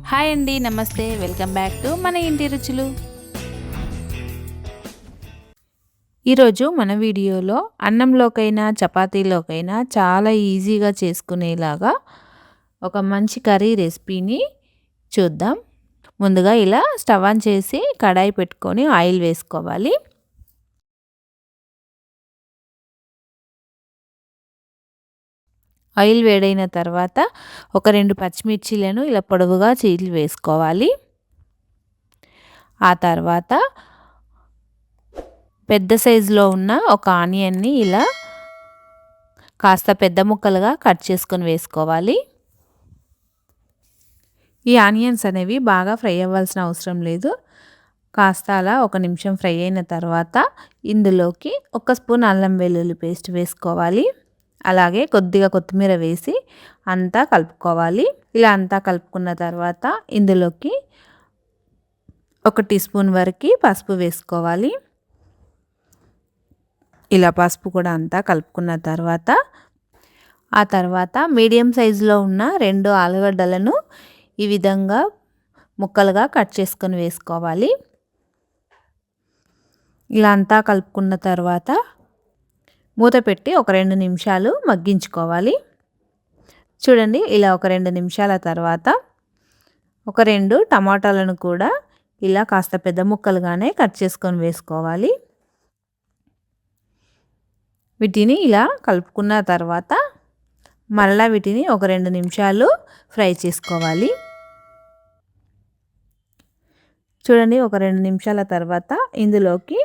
Hi అండి, నమస్తే. Welcome back to మన ఇంటి రుచులు. ఈరోజు మన వీడియోలో అన్నంలోకైనా చపాతీలోకైనా చాలా ఈజీగా చేసుకునేలాగా ఒక మంచి కర్రీ రెసిపీని చూద్దాం. ముందుగా ఇలా స్టవ్ ఆన్ చేసి కడాయి పెట్టుకొని ఆయిల్ వేసుకోవాలి. ఆయిల్ వేడైన తర్వాత ఒక 2 పచ్చిమిర్చీలను ఇలా పొడవుగా చీల్చి వేసుకోవాలి. ఆ తర్వాత పెద్ద సైజులో ఉన్న ఒక ఆనియన్ని ఇలా కాస్త పెద్ద ముక్కలుగా కట్ చేసుకొని వేసుకోవాలి. ఈ ఆనియన్స్ అనేవి బాగా ఫ్రై అవ్వాల్సిన అవసరం లేదు. కాస్త అలా 1 నిమిషం ఫ్రై అయిన తర్వాత ఇందులోకి 1 స్పూన్ అల్లం వెల్లుల్లి పేస్ట్ వేసుకోవాలి. అలాగే కొద్దిగా కొత్తిమీర వేసి అంతా కలుపుకోవాలి. ఇలా అంతా కలుపుకున్న తర్వాత ఇందులోకి 1 టీ స్పూన్ వరకు పసుపు వేసుకోవాలి. ఇలా పసుపు కూడా అంతా కలుపుకున్న తర్వాత ఆ తర్వాత మీడియం సైజులో ఉన్న 2 ఆలుగడ్డలను ఈ విధంగా ముక్కలుగా కట్ చేసుకొని వేసుకోవాలి. ఇలా అంతా కలుపుకున్న తర్వాత మూత పెట్టి ఒక 2 నిమిషాలు మగ్గించుకోవాలి. చూడండి, ఇలా ఒక 2 నిమిషాల తర్వాత ఒక 2 టమాటాలను కూడా ఇలా కాస్త పెద్ద ముక్కలుగానే కట్ చేసుకొని వేసుకోవాలి. వీటిని ఇలా కలుపుకున్న తర్వాత మరలా వీటిని ఒక 2 నిమిషాలు ఫ్రై చేసుకోవాలి. చూడండి, ఒక 2 నిమిషాల తర్వాత ఇందులోకి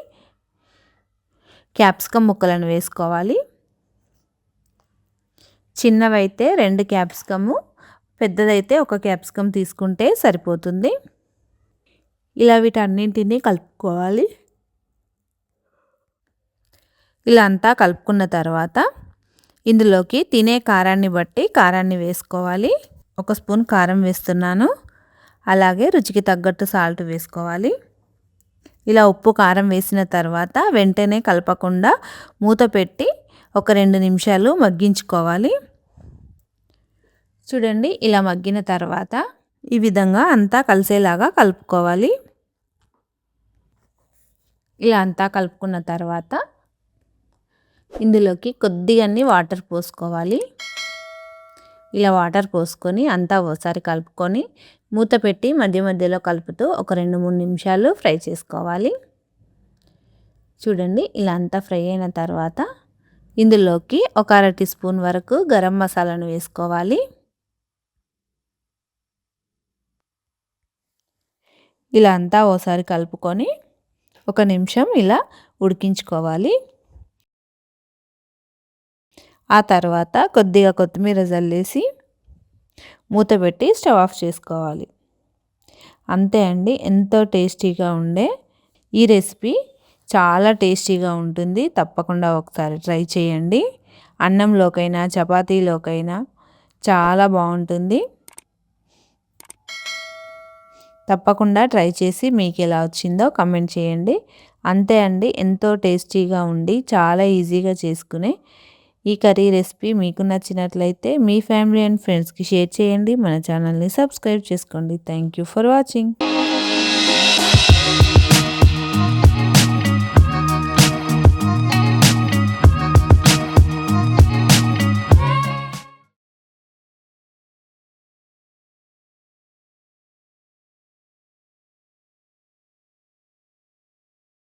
క్యాప్సికమ్ ముక్కలను వేసుకోవాలి. చిన్నవైతే 2 క్యాప్సికము, పెద్దదైతే 1 క్యాప్సికమ్ తీసుకుంటే సరిపోతుంది. ఇలా వీటన్నింటినీ కలుపుకోవాలి. ఇలా అంతా కలుపుకున్న తర్వాత ఇందులోకి తినే కారాన్ని బట్టి కారాన్ని వేసుకోవాలి. 1 స్పూన్ కారం వేస్తున్నాను. అలాగే రుచికి తగ్గట్టు సాల్ట్ వేసుకోవాలి. ఇలా ఉప్పు కారం వేసిన తర్వాత వెంటనే కలపకుండా మూత పెట్టి ఒక 2 నిమిషాలు మగ్గించుకోవాలి. చూడండి, ఇలా మగ్గిన తర్వాత ఈ విధంగా అంతా కలిసేలాగా కలుపుకోవాలి. ఇలా అంతా కలుపుకున్న తర్వాత ఇందులోకి కొద్దిగా వాటర్ పోసుకోవాలి. ఇలా వాటర్ పోసుకొని అంతా ఒకసారి కలుపుకొని మూత పెట్టి మధ్య మధ్యలో కలుపుతూ ఒక 2-3 నిమిషాలు ఫ్రై చేసుకోవాలి. చూడండి, ఇలా అంతా ఫ్రై అయిన తర్వాత ఇందులోకి ఒక 1/2 టీ స్పూన్ వరకు గరం మసాలాను వేసుకోవాలి. ఇలా అంతా ఒకసారి కలుపుకొని 1 నిమిషం ఇలా ఉడికించుకోవాలి. ఆ తర్వాత కొద్దిగా కొత్తిమీర జల్లేసి మూత పెట్టి స్టవ్ ఆఫ్ చేసుకోవాలి. అంతే అండి, ఎంతో టేస్టీగా ఉండే ఈ రెసిపీ చాలా టేస్టీగా ఉంటుంది. తప్పకుండా ఒకసారి ట్రై చేయండి. అన్నంలోకైనా చపాతీలోకైనా చాలా బాగుంటుంది. తప్పకుండా ట్రై చేసి మీకు ఎలా వచ్చిందో కామెంట్ చేయండి. అంతే అండి, ఎంతో టేస్టీగా ఉండి చాలా ఈజీగా చేసుకునే ఈ కర్రీ రెసిపీ మీకు నచ్చినట్లయితే మీ ఫ్యామిలీ అండ్ ఫ్రెండ్స్కి షేర్ చేయండి. మన ఛానల్ని సబ్స్క్రైబ్ చేసుకోండి. Thank you for watching.